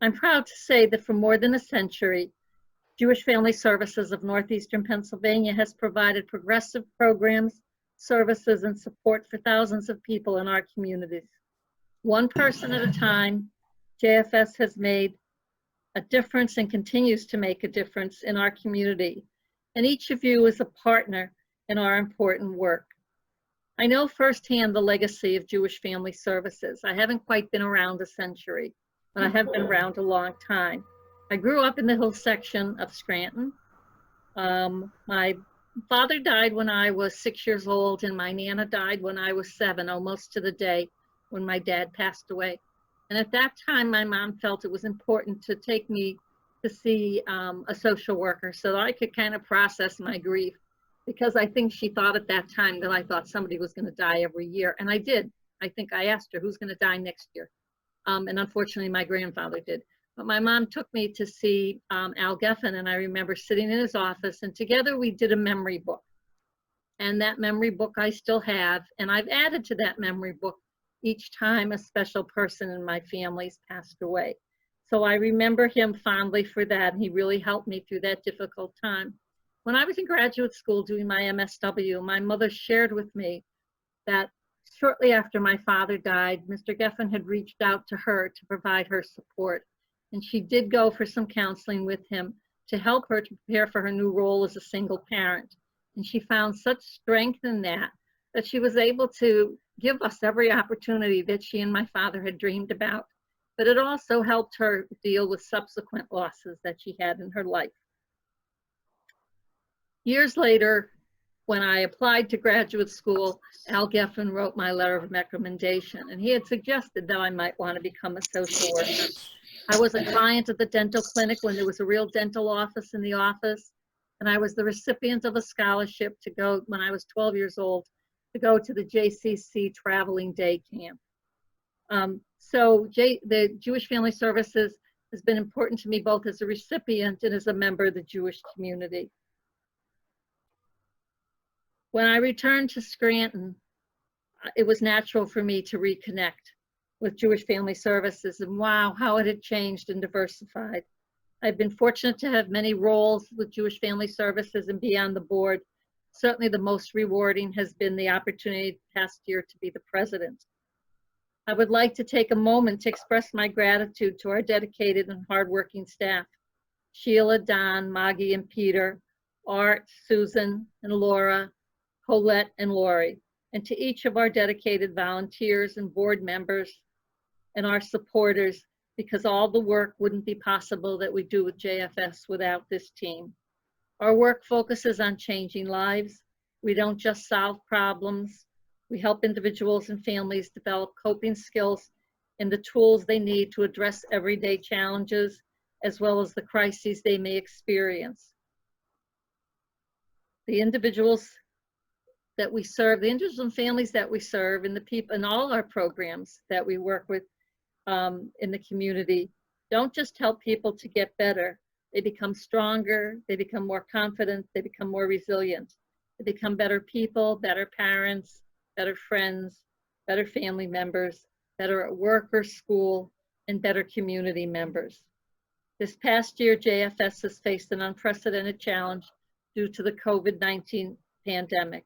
I'm proud to say that for more than a century, Jewish Family Services of Northeastern Pennsylvania has provided progressive programs, services, and support for thousands of people in our communities. One person at a time, JFS has made a difference and continues to make a difference in our community. And each of you is a partner in our important work. I know firsthand the legacy of Jewish Family Services. I haven't quite been around a century, but I have been around a long time. I grew up in the hill section of Scranton. My father died when I was 6 years old, and my Nana died when I was 7, almost to the day when my dad passed away. And at that time, my mom felt it was important to take me to see a social worker so that I could kind of process my grief, because I think she thought at that time that I thought somebody was going to die every year. And I did. I think I asked her, who's going to die next year? And unfortunately, my grandfather did. But my mom took me to see Al Geffen, and I remember sitting in his office, and together we did a memory book. And that memory book I still have, and I've added to that memory book each time a special person in my family's passed away. So I remember him fondly for that, and he really helped me through that difficult time. When I was in graduate school doing my MSW, my mother shared with me that shortly after my father died, Mr. Geffen had reached out to her to provide her support. And she did go for some counseling with him to help her to prepare for her new role as a single parent. And she found such strength in that she was able to give us every opportunity that she and my father had dreamed about. But it also helped her deal with subsequent losses that she had in her life. Years later, when I applied to graduate school, Al Geffen wrote my letter of recommendation, and he had suggested that I might want to become a social worker. I was a client at the dental clinic when there was a real dental office in the office, and I was the recipient of a scholarship to go, when I was 12 years old, to go to the JCC traveling day camp. The Jewish Family Services has been important to me both as a recipient and as a member of the Jewish community. When I returned to Scranton, it was natural for me to reconnect with Jewish Family Services, and wow, how it had changed and diversified. I've been fortunate to have many roles with Jewish Family Services and be on the board. Certainly the most rewarding has been the opportunity past year to be the president. I would like to take a moment to express my gratitude to our dedicated and hardworking staff, Sheila, Don, Maggie, and Peter, Art, Susan, and Laura, Colette, and Lori, and to each of our dedicated volunteers and board members and our supporters, because all the work wouldn't be possible that we do with JFS without this team. Our work focuses on changing lives. We don't just solve problems. We help individuals and families develop coping skills and the tools they need to address everyday challenges, as well as the crises they may experience. The individuals that we serve, the individuals and families that we serve, and the people in all our programs that we work with in the community, don't just help people to get better. They become stronger, they become more confident, they become more resilient. They become better people, better parents, better friends, better family members, better at work or school, and better community members. This past year, JFS has faced an unprecedented challenge due to the COVID-19 pandemic.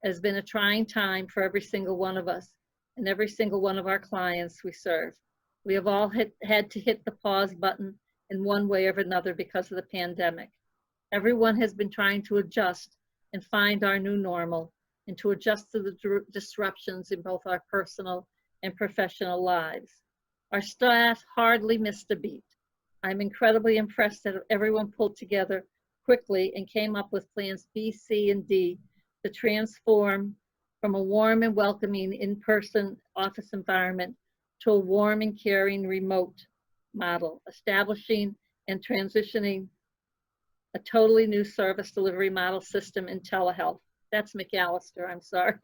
It has been a trying time for every single one of us and every single one of our clients we serve. We have all had to hit the pause button in one way or another because of the pandemic. Everyone has been trying to adjust and find our new normal and to adjust to the disruptions in both our personal and professional lives. Our staff hardly missed a beat. I'm incredibly impressed that everyone pulled together quickly and came up with plans B, C, and D to transform from a warm and welcoming in-person office environment to a warm and caring remote model, establishing and transitioning a totally new service delivery model system in telehealth. That's McAllister, I'm sorry.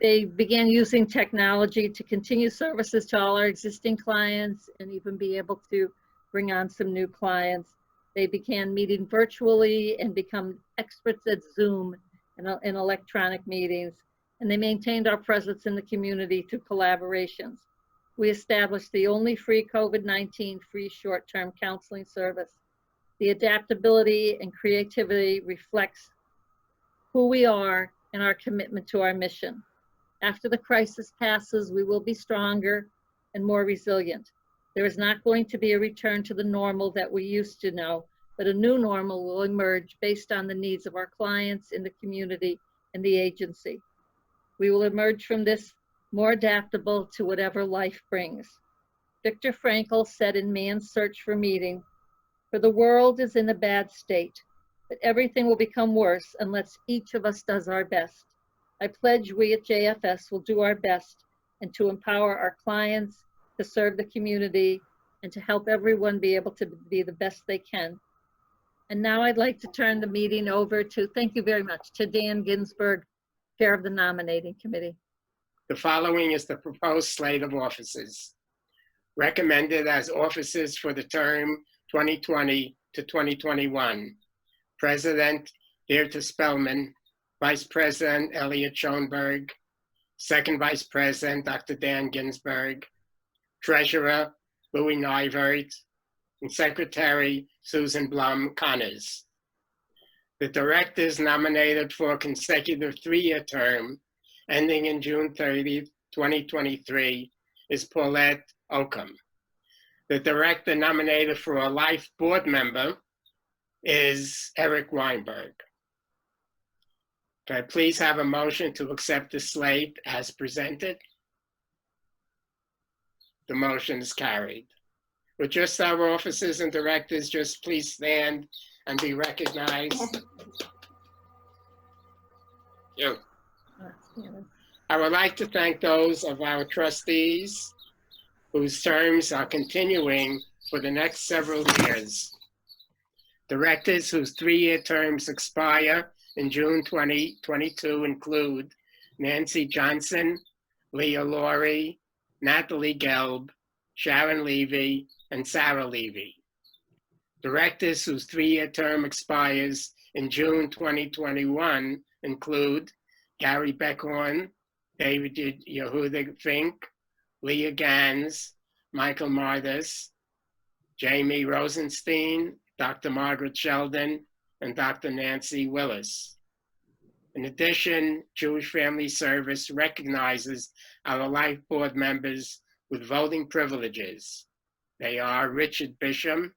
They began using technology to continue services to all our existing clients and even be able to bring on some new clients. They began meeting virtually and become experts at Zoom and in electronic meetings. and they maintained our presence in the community through collaborations. We established the only free COVID-19 free short-term counseling service. The adaptability and creativity reflects who we are and our commitment to our mission. After the crisis passes, we will be stronger and more resilient. There is not going to be a return to the normal that we used to know, but a new normal will emerge based on the needs of our clients in the community and the agency. We will emerge from this more adaptable to whatever life brings. Viktor Frankl said in Man's Search for Meaning, "For the world is in a bad state, but everything will become worse unless each of us does our best." I pledge we at JFS will do our best and to empower our clients, to serve the community, and to help everyone be able to be the best they can. And now I'd like to turn the meeting over to, thank you very much, to Dan Ginsberg, Chair of the Nominating Committee. The following is the proposed slate of offices. Recommended as offices for the term 2020 to 2021. President, Deirdre Spellman. Vice President, Elliot Schoenberg. Second Vice President, Dr. Dan Ginsberg. Treasurer, Louis Nivert. And Secretary, Susan Blum Connors. The directors nominated for a consecutive 3-year term ending in June 30, 2023 is Paulette Oakham. The director nominated for a life board member is Eric Weinberg. Can I please have a motion to accept the slate as presented? The motion is carried. Would just our officers and directors just please stand and be recognized? You. I would like to thank those of our trustees whose terms are continuing for the next several years. Directors whose 3-year terms expire in June 2022 include Nancy Johnson, Leah Laurie, Natalie Gelb, Sharon Levy, and Sarah Levy. Directors whose 3-year term expires in June 2021 include Gary Beckhorn, David Yehuda Fink, Leah Gans, Michael Martis, Jamie Rosenstein, Dr. Margaret Sheldon, and Dr. Nancy Willis. In addition, Jewish Family Service recognizes our life board members with voting privileges. They are Richard Bisham,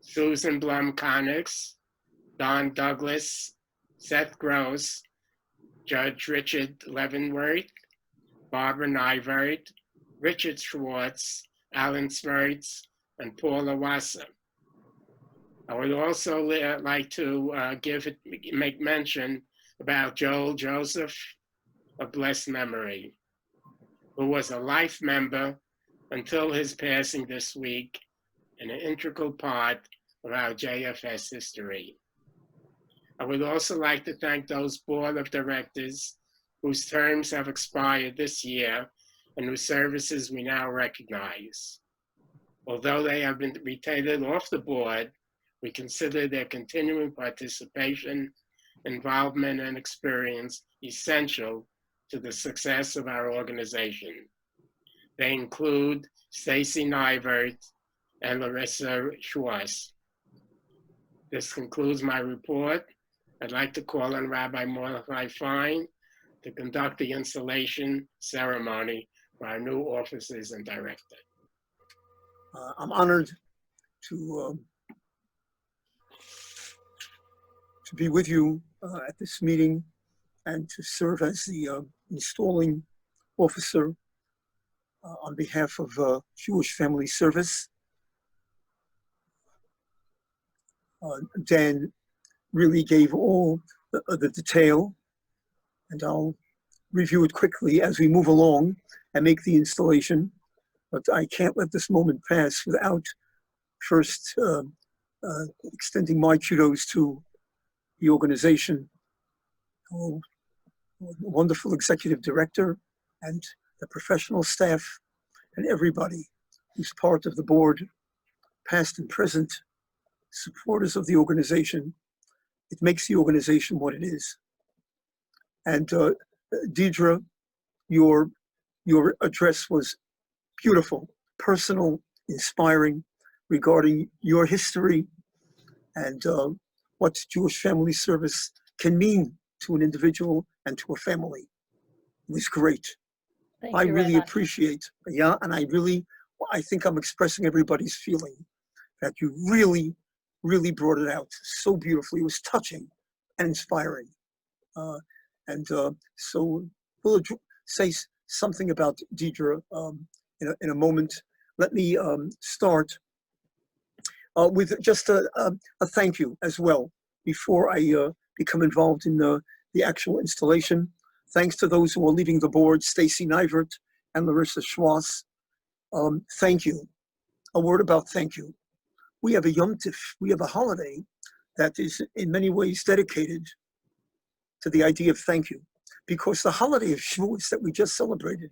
Susan Blum Connors, Don Douglas, Seth Gross, Judge Richard Leavenworth, Barbara Nivert, Richard Schwartz, Alan Smertz, and Paula Wasser. I would also like to make mention about Joel Joseph of blessed memory, who was a life member until his passing this week and an integral part of our JFS history. I would also like to thank those board of directors whose terms have expired this year and whose services we now recognize. Although they have been retained off the board, we consider their continuing participation, involvement, and experience essential to the success of our organization. They include Stacy Nivert and Larissa Schwartz. This concludes my report. I'd like to call on Rabbi Mordechai Fine to conduct the installation ceremony for our new officers and director. I'm honored to be with you at this meeting and to serve as the installing officer on behalf of Jewish Family Service. Dan really gave all the detail, and I'll review it quickly as we move along and make the installation. But I can't let this moment pass without first extending my kudos to the organization, the wonderful executive director, and the professional staff, and everybody who's part of the board, past and present, supporters of the organization. It makes the organization what it is. And Deidre, your address was beautiful, personal, inspiring, regarding your history and what Jewish Family Service can mean to an individual and to a family. It was great. Thank I you very really much. appreciate, yeah, and I think I'm expressing everybody's feeling that you really, really brought it out so beautifully. It was touching and inspiring. Uh, so we'll say something about Deidre in a moment. Let me start with just a thank you as well before I become involved in the actual installation. Thanks to those who are leaving the board, Stacy Nivert and Larissa Schwass. Thank you. A word about thank you. We have a Yom Tif, we have a holiday that is in many ways dedicated to the idea of thank you, because the holiday of Shavuos that we just celebrated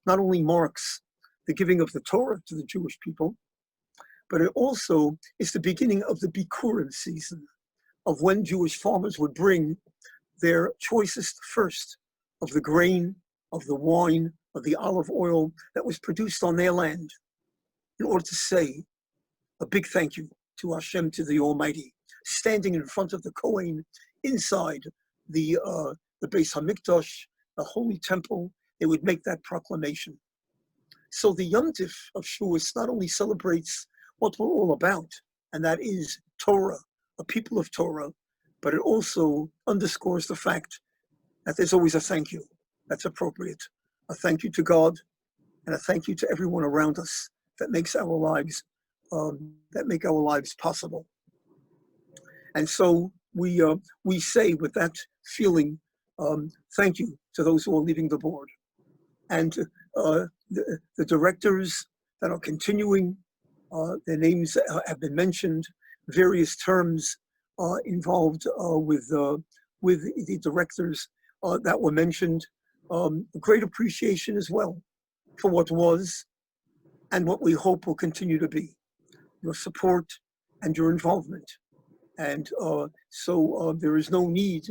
not only marks the giving of the Torah to the Jewish people, but it also is the beginning of the Bikurim season, of when Jewish farmers would bring their choicest first of the grain, of the wine, of the olive oil that was produced on their land, in order to say a big thank you to Hashem, to the Almighty, standing in front of the Kohen inside the Beis Hamikdash, the Holy Temple. They would make that proclamation. So the Yom Tif of Shavuos not only celebrates what we're all about, and that is Torah, a people of Torah, but it also underscores the fact that there's always a thank you that's appropriate. A thank you to God, and a thank you to everyone around us that makes our lives make our lives possible. And so we say with that feeling, thank you to those who are leaving the board, and the directors that are continuing. Their names have been mentioned. Various terms involved with the directors that were mentioned. Great appreciation as well for what was and what we hope will continue to be. Your support and your involvement. And so there is no need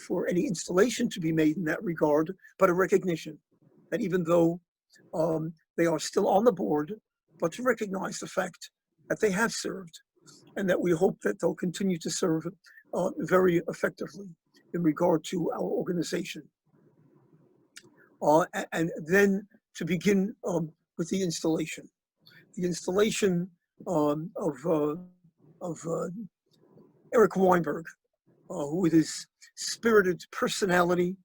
for any installation to be made in that regard, but a recognition that even though they are still on the board, but to recognize the fact that they have served, and that we hope that they'll continue to serve very effectively in regard to our organization. And then to begin with the installation. The installation of Eric Weinberg, who with his spirited personality,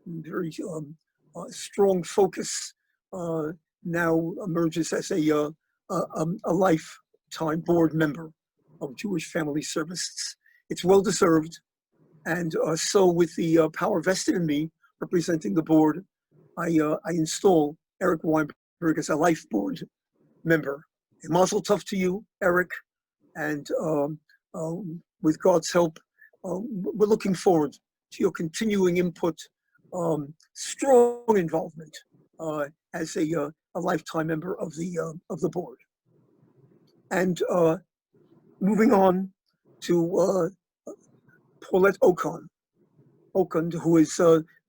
very strong focus, now emerges as a lifetime board member of Jewish Family Services. It's well deserved, and so with the power vested in me representing the board, I install Eric Weinberg as a life board member. A mazel tov to you, Eric, and with God's help, we're looking forward to your continuing input, strong involvement as a lifetime member of the board. And moving on to Paulette Okon, who has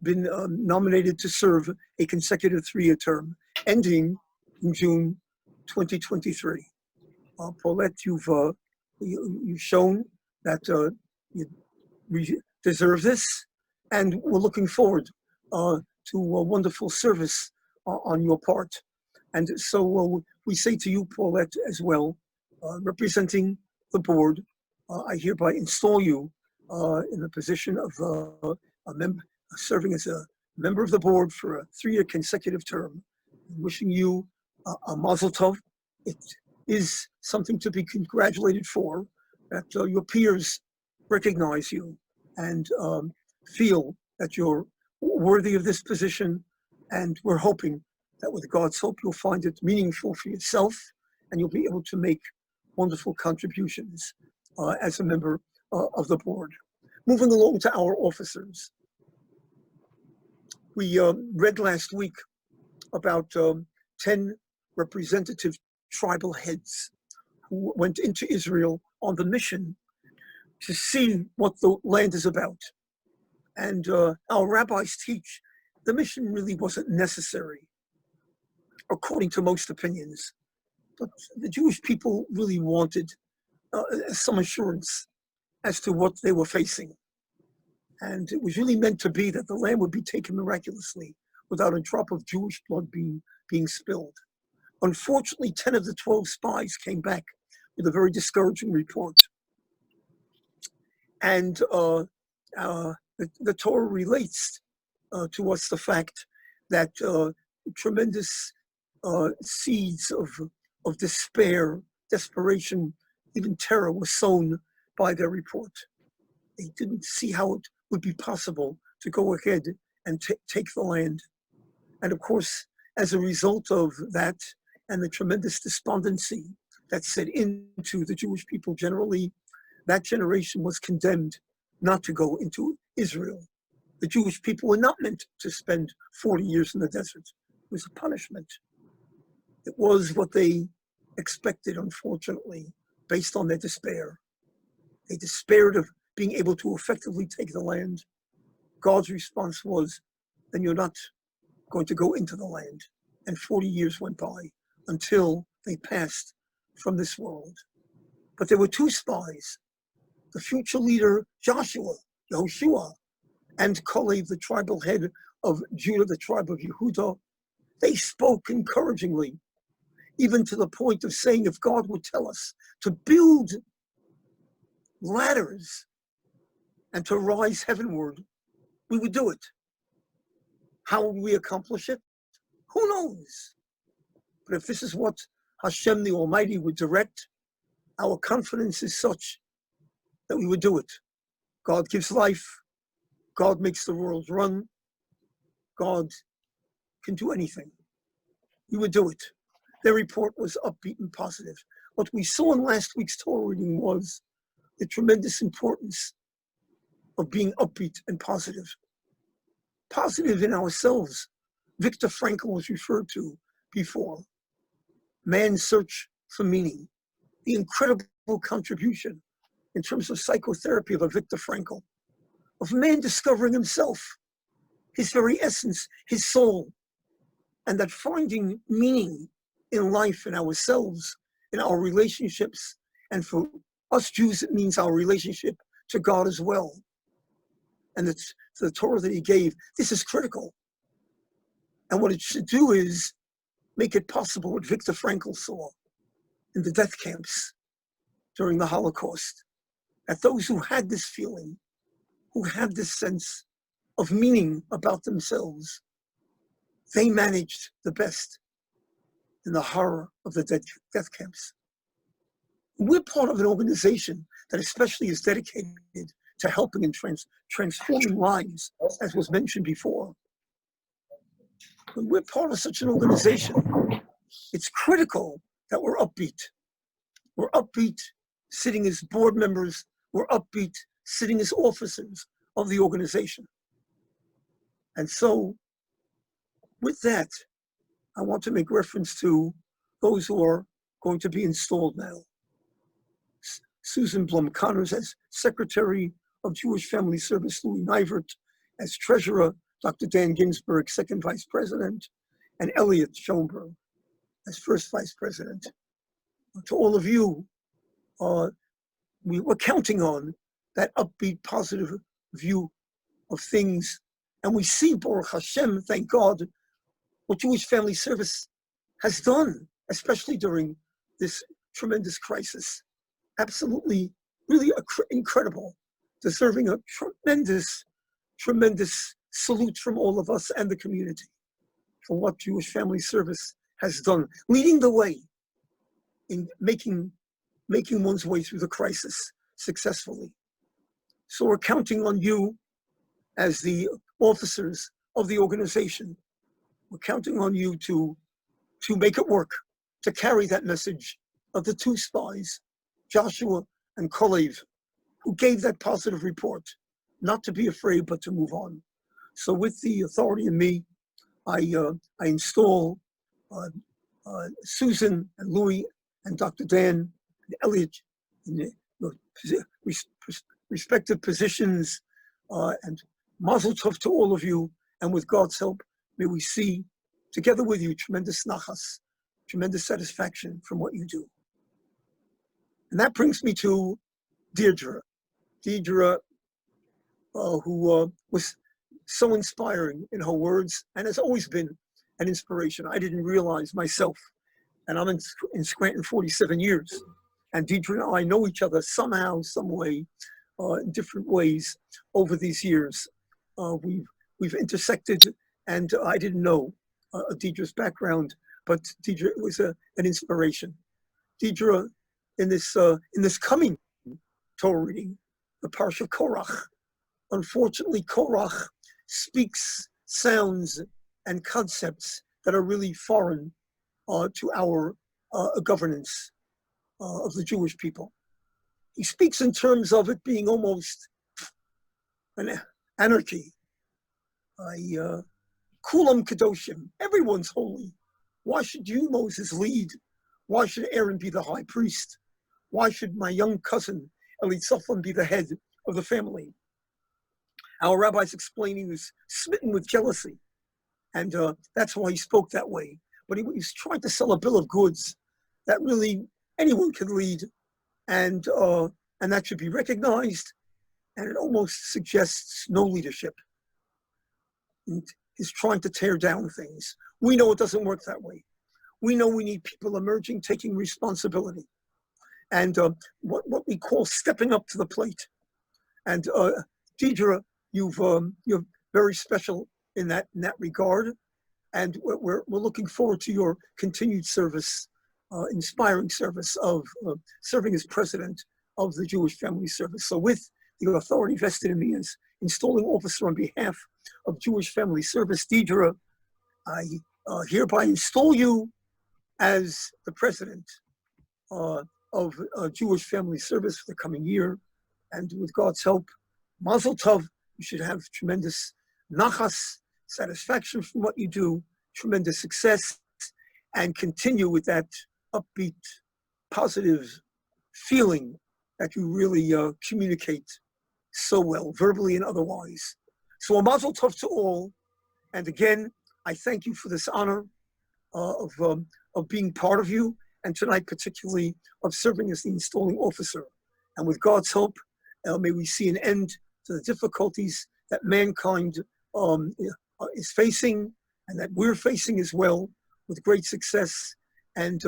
been nominated to serve a consecutive 3-year term, ending in June 2023. Paulette, you've shown that you deserve this, and we're looking forward to a wonderful service on your part. And so we say to you, Paulette, as well, representing the board, I hereby install you in the position of a member, serving as a member of the board for a 3-year consecutive term. Wishing you a mazel tov. It is something to be congratulated for, that your peers recognize you and feel that you're worthy of this position. And we're hoping that with God's help, you'll find it meaningful for yourself, and you'll be able to make wonderful contributions as a member of the board. Moving along to our officers. We read last week about 10 representative tribal heads who went into Israel on the mission to see what the land is about. And our rabbis teach the mission really wasn't necessary, according to most opinions. But the Jewish people really wanted some assurance as to what they were facing. And it was really meant to be that the land would be taken miraculously without a drop of Jewish blood being spilled. Unfortunately, 10 of the 12 spies came back with a very discouraging report. And the Torah relates to us the fact that tremendous seeds of despair, desperation, even terror were sown by their report. They didn't see how it would be possible to go ahead and take the land. And of course, as a result of that and the tremendous despondency that set into the Jewish people generally, that generation was condemned not to go into Israel. The Jewish people were not meant to spend 40 years in the desert. It was a punishment. It was what they expected, unfortunately, based on their despair. They despaired of being able to effectively take the land. God's response was, then you're not going to go into the land. And 40 years went by until they passed from this world. But there were two spies, the future leader Joshua, Yehoshua, and Caleb, the tribal head of Judah, the tribe of Yehudah. They spoke encouragingly, even to the point of saying, if God would tell us to build ladders and to rise heavenward, we would do it. How would we accomplish it? Who knows? But if this is what Hashem the Almighty would direct, our confidence is such that we would do it. God gives life. God makes the world run. God can do anything. We would do it. Their report was upbeat and positive. What we saw in last week's Torah reading was the tremendous importance of being upbeat and positive. Positive in ourselves. Viktor Frankl was referred to before. Man's search for meaning. The incredible contribution in terms of psychotherapy of a Viktor Frankl, of man discovering himself, his very essence, his soul, and that finding meaning in life, in ourselves, in our relationships, and for us Jews, it means our relationship to God as well. And it's the Torah that he gave. This is critical. And what it should do is make it possible what Viktor Frankl saw in the death camps during the Holocaust, that those who had this feeling, who had this sense of meaning about themselves, they managed the best in the horror of the death camps. We're part of an organization that especially is dedicated to helping and transforming lives, as was mentioned before. When we're part of such an organization, it's critical that we're upbeat. We're upbeat sitting as board members. We're upbeat sitting as officers of the organization. And so, with that, I want to make reference to those who are going to be installed now. Susan Blum-Connors as Secretary of Jewish Family Service, Louis Nivert as Treasurer, Dr. Dan Ginsberg, Second Vice President, and Elliot Schoenberg as First Vice President. To all of you, we were counting on that upbeat, positive view of things. And we see, Baruch Hashem, thank God, what Jewish Family Service has done, especially during this tremendous crisis. Absolutely, really incredible, deserving a tremendous, tremendous salute from all of us and the community for what Jewish Family Service has done, leading the way in making one's way through the crisis successfully. So we're counting on you as the officers of the organization. We're counting on you to make it work, to carry that message of the two spies, Joshua and Caleb, who gave that positive report, not to be afraid, but to move on. So with the authority in me, I install Susan and Louis and Dr. Dan and Elliot in the respective positions, and mazel tov to all of you, And with God's help, may we see, together with you, tremendous nachas, tremendous satisfaction from what you do. And that brings me to Deirdre. Deirdre, who was so inspiring in her words and has always been an inspiration. I didn't realize myself, and I'm in Scranton 47 years, and Deirdre and I know each other somehow, some way, in different ways over these years. We've intersected, and I didn't know Deirdre's background, but Deirdre was an inspiration. Deirdre, in this coming Torah reading, the Parsha Korach, unfortunately, Korach speaks sounds and concepts that are really foreign to our governance of the Jewish people. He speaks in terms of it being almost an anarchy, kulam kadoshim, everyone's holy. Why should you, Moses, lead? Why should Aaron be the high priest? Why should my young cousin Elitzaphan be the head of the family? Our rabbi's explaining he was smitten with jealousy, and that's why he spoke that way. But he was trying to sell a bill of goods that really anyone can lead, and that should be recognized, and it almost suggests no leadership. And he's trying to tear down things. We know it doesn't work that way. We know we need people emerging, taking responsibility, and what we call stepping up to the plate. And Deidre, you're very special in that regard, and we're looking forward to your continued service, inspiring service of serving as president of the Jewish Family Service. So with the authority vested in me as installing officer on behalf of Jewish Family Service, Deidre, I hereby install you as the president of Jewish Family Service for the coming year. And with God's help, Mazel Tov, you should have tremendous nachas, satisfaction from what you do, tremendous success, and continue with that upbeat, positive feeling that you really communicate so well, verbally and otherwise. So a mazel tov to all. And again, I thank you for this honor of being part of you, and tonight particularly of serving as the installing officer. And with God's help, may we see an end to the difficulties that mankind is facing, and that we're facing as well, with great success. And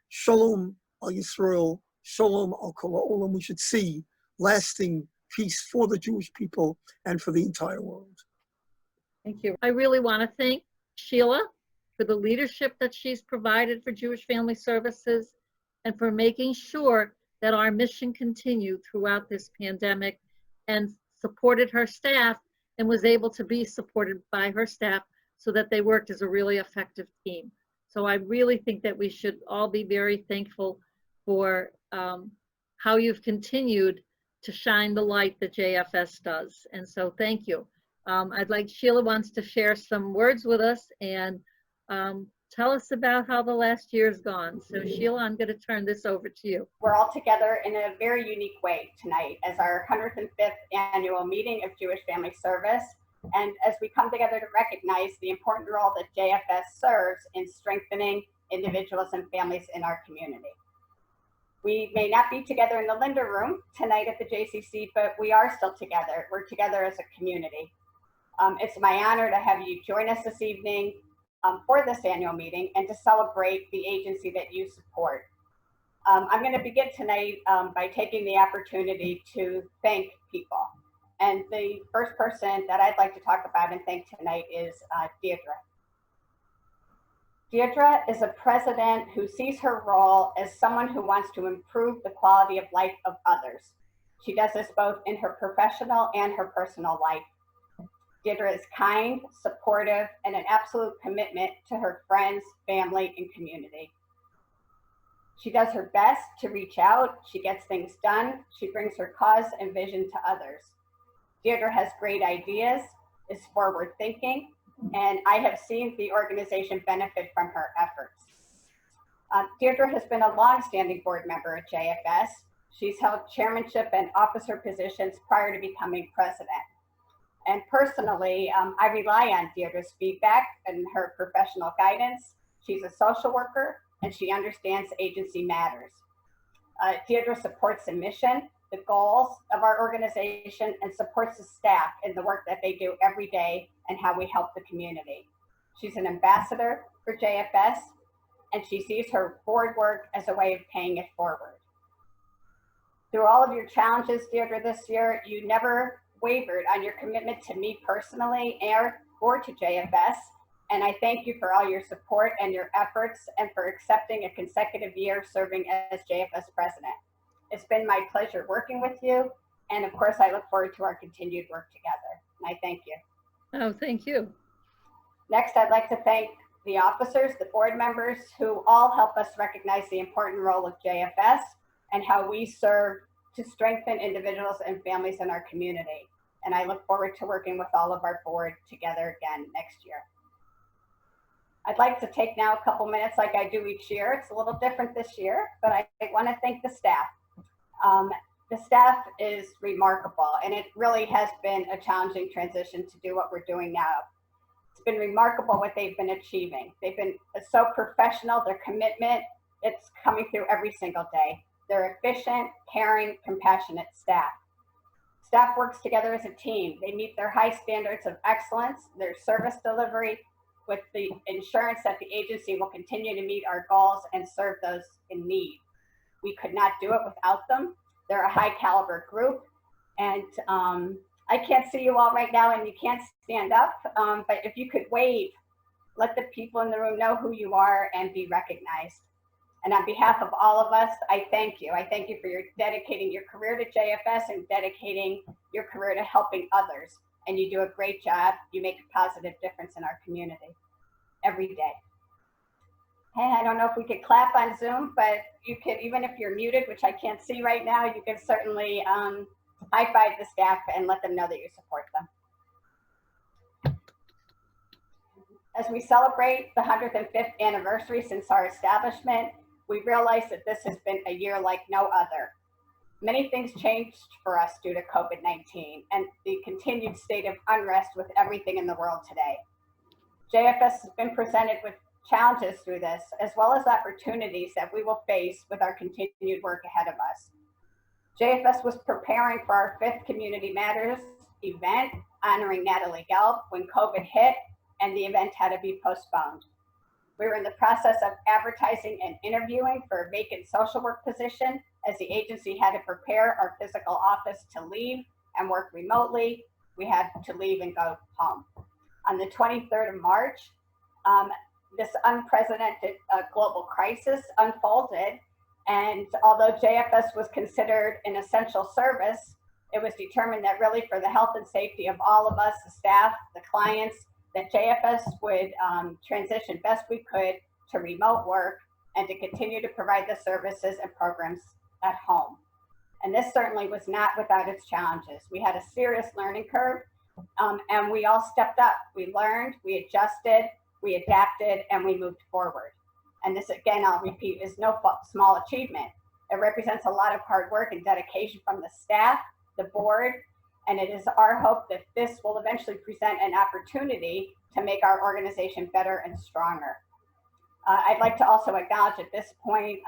shalom al Yisrael, shalom al kol ha'olam. We should see lasting peace for the Jewish people and for the entire world. Thank you. I really want to thank Sheila for the leadership that she's provided for Jewish Family Services and for making sure that our mission continued throughout this pandemic, and supported her staff and was able to be supported by her staff so that they worked as a really effective team. So I really think that we should all be very thankful for how you've continued to shine the light that JFS does. And so thank you. I'd like Sheila wants to share some words with us and tell us about how the last year's gone. So Sheila, I'm going to turn this over to you. We're all together in a very unique way tonight as our 105th annual meeting of Jewish Family Service. And as we come together to recognize the important role that JFS serves in strengthening individuals and families in our community. We may not be together in the Linder Room tonight at the JCC, but we are still together. We're together as a community. It's my honor to have you join us this evening for this annual meeting and to celebrate the agency that you support. I'm going to begin tonight by taking the opportunity to thank people. And the first person that I'd like to talk about and thank tonight is Deirdre. Deirdre is a president who sees her role as someone who wants to improve the quality of life of others. She does this both in her professional and her personal life. Deirdre is kind, supportive, and an absolute commitment to her friends, family, and community. She does her best to reach out. She gets things done. She brings her cause and vision to others. Deirdre has great ideas, is forward thinking, and I have seen the organization benefit from her efforts. Deirdre has been a longstanding board member at JFS. She's held chairmanship and officer positions prior to becoming president. And personally, I rely on Deirdre's feedback and her professional guidance. She's a social worker and she understands agency matters. Deirdre supports the mission, the goals of our organization, and supports the staff in the work that they do every day and how we help the community. She's an ambassador for JFS, and she sees her board work as a way of paying it forward. Through all of your challenges, Deirdre, this year, you never wavered on your commitment to me personally or to JFS. And I thank you for all your support and your efforts and for accepting a consecutive year serving as JFS president. It's been my pleasure working with you. And of course, I look forward to our continued work together. And I thank you. Oh, thank you. Next, I'd like to thank the officers, the board members who all help us recognize the important role of JFS and how we serve to strengthen individuals and families in our community. And I look forward to working with all of our board together again next year. I'd like to take now a couple minutes like I do each year. It's a little different this year, but I want to thank the staff. The staff is remarkable, and it really has been a challenging transition to do what we're doing now. It's been remarkable what they've been achieving. They've been so professional, their commitment, it's coming through every single day. They're efficient, caring, compassionate staff. Staff works together as a team. They meet their high standards of excellence, their service delivery, with the assurance that the agency will continue to meet our goals and serve those in need. We could not do it without them. They're a high caliber group, and I can't see you all right now and you can't stand up, but if you could wave, let the people in the room know who you are and be recognized. And on behalf of all of us, I thank you. I thank you for your dedicating your career to JFS and dedicating your career to helping others. And you do a great job. You make a positive difference in our community every day. Hey, I don't know if we could clap on Zoom, but you could, even if you're muted, which I can't see right now, you could certainly high five the staff and let them know that you support them. As we celebrate the 105th anniversary since our establishment, we realize that this has been a year like no other. Many things changed for us due to COVID-19 and the continued state of unrest with everything in the world today. JFS has been presented with challenges through this, as well as opportunities that we will face with our continued work ahead of us. JFS was preparing for our 5th Community Matters event, honoring Natalie Gelb, when COVID hit and the event had to be postponed. We were in the process of advertising and interviewing for a vacant social work position as the agency had to prepare our physical office to leave and work remotely. We had to leave and go home. On the 23rd of March, this unprecedented global crisis unfolded. And although JFS was considered an essential service, it was determined that really for the health and safety of all of us, the staff, the clients, that JFS would transition best we could to remote work and to continue to provide the services and programs at home. And this certainly was not without its challenges. We had a serious learning curve, and we all stepped up. We learned, we adjusted, we adapted, and we moved forward. And this, again, I'll repeat, is no small achievement. It represents a lot of hard work and dedication from the staff, the board, and it is our hope that this will eventually present an opportunity to make our organization better and stronger. I'd like to also acknowledge at this point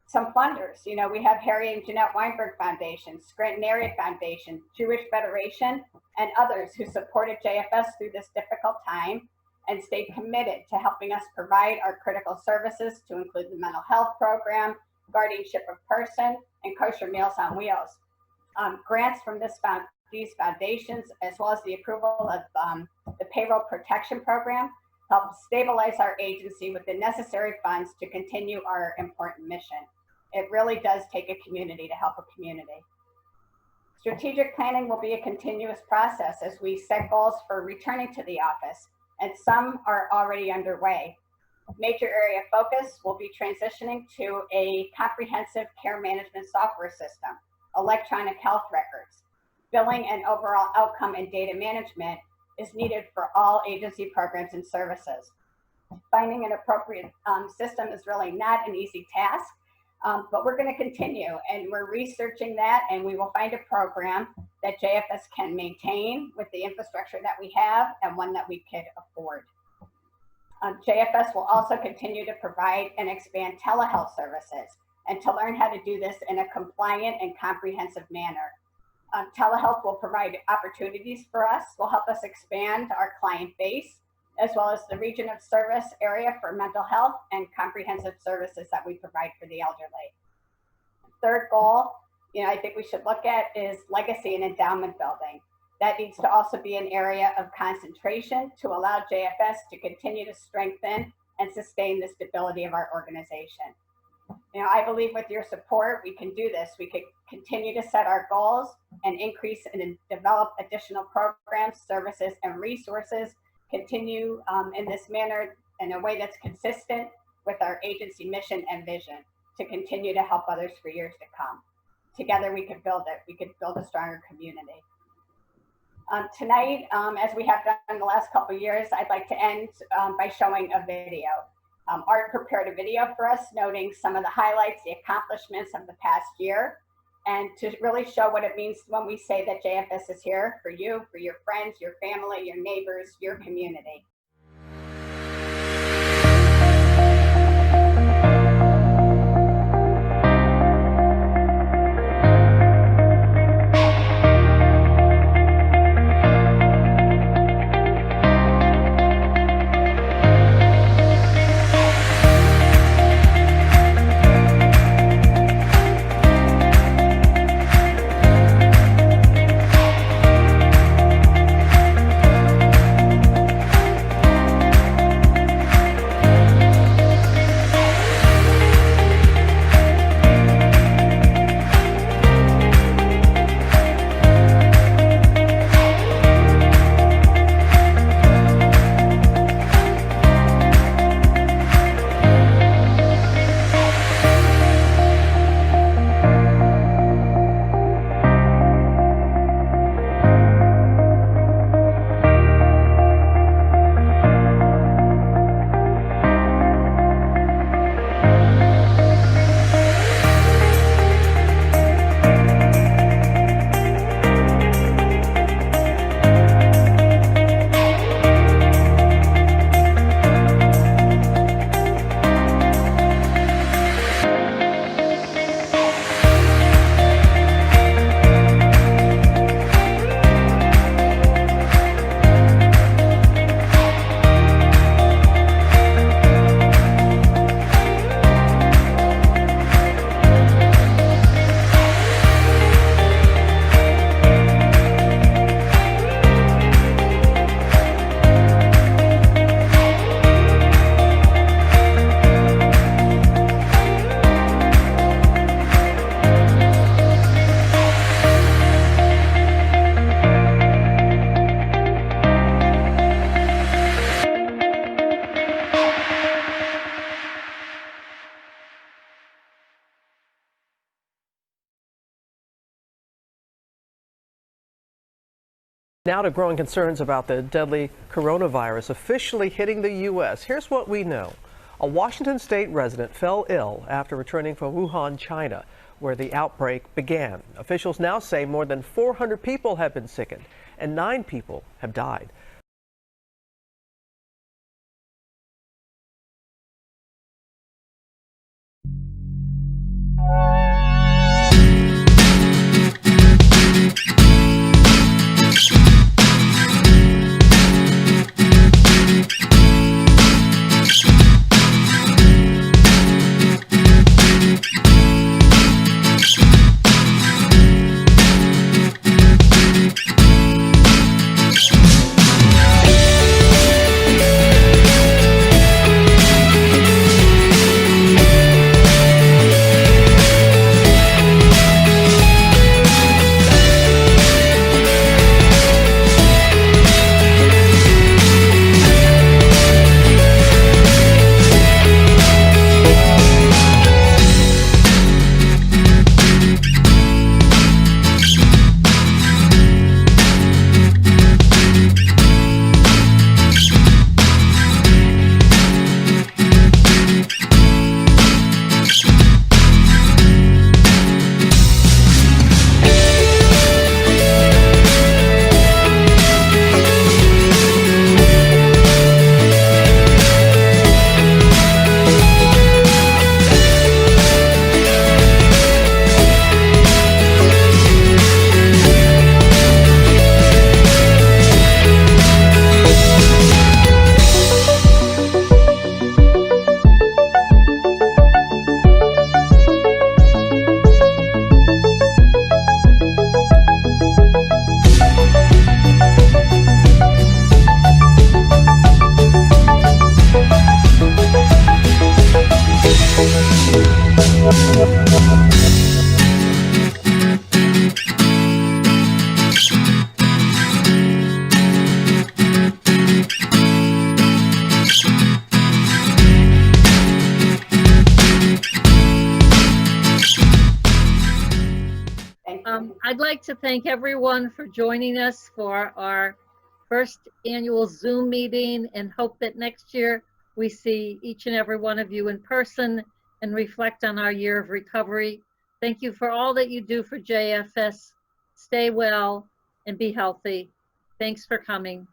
some funders. You know, we have Harry and Jeanette Weinberg Foundation, Scranton Area Foundation, Jewish Federation, and others who supported JFS through this difficult time and stayed committed to helping us provide our critical services, to include the mental health program, guardianship of person, and kosher meals on wheels. Grants from these foundations, as well as the approval of the payroll protection program, help stabilize our agency with the necessary funds to continue our important mission. It really does take a community to help a community. Strategic planning will be a continuous process as we set goals for returning to the office, and some are already underway. Major area of focus will be transitioning to a comprehensive care management software system, electronic health records. Billing and overall outcome and data management is needed for all agency programs and services. Finding an appropriate system is really not an easy task, but we're going to continue, and we're researching that, and we will find a program that JFS can maintain with the infrastructure that we have and one that we could afford. JFS will also continue to provide and expand telehealth services and to learn how to do this in a compliant and comprehensive manner. Telehealth will provide opportunities for us, will help us expand our client base, as well as the region of service area for mental health and comprehensive services that we provide for the elderly. Third goal, I think we should look at is legacy and endowment building. That needs to also be an area of concentration to allow JFS to continue to strengthen and sustain the stability of our organization. I believe with your support, we can do this. We can continue to set our goals and increase and develop additional programs, services, and resources, continue in this manner in a way that's consistent with our agency mission and vision to continue to help others for years to come. Together, we could build it. We could build a stronger community. Tonight, as we have done the last couple of years, I'd like to end by showing a video. Art prepared a video for us noting some of the highlights, the accomplishments of the past year, and to really show what it means when we say that JFS is here for you, for your friends, your family, your neighbors, your community. Now to growing concerns about the deadly coronavirus officially hitting the U.S. Here's what we know. A Washington state resident fell ill after returning from Wuhan, China, where the outbreak began. Officials now say more than 400 people have been sickened and 9 people have died. I'd like to thank everyone for joining us for our first annual Zoom meeting, and hope that next year we see each and every one of you in person and reflect on our year of recovery. Thank you for all that you do for JFS. Stay well and be healthy. Thanks for coming.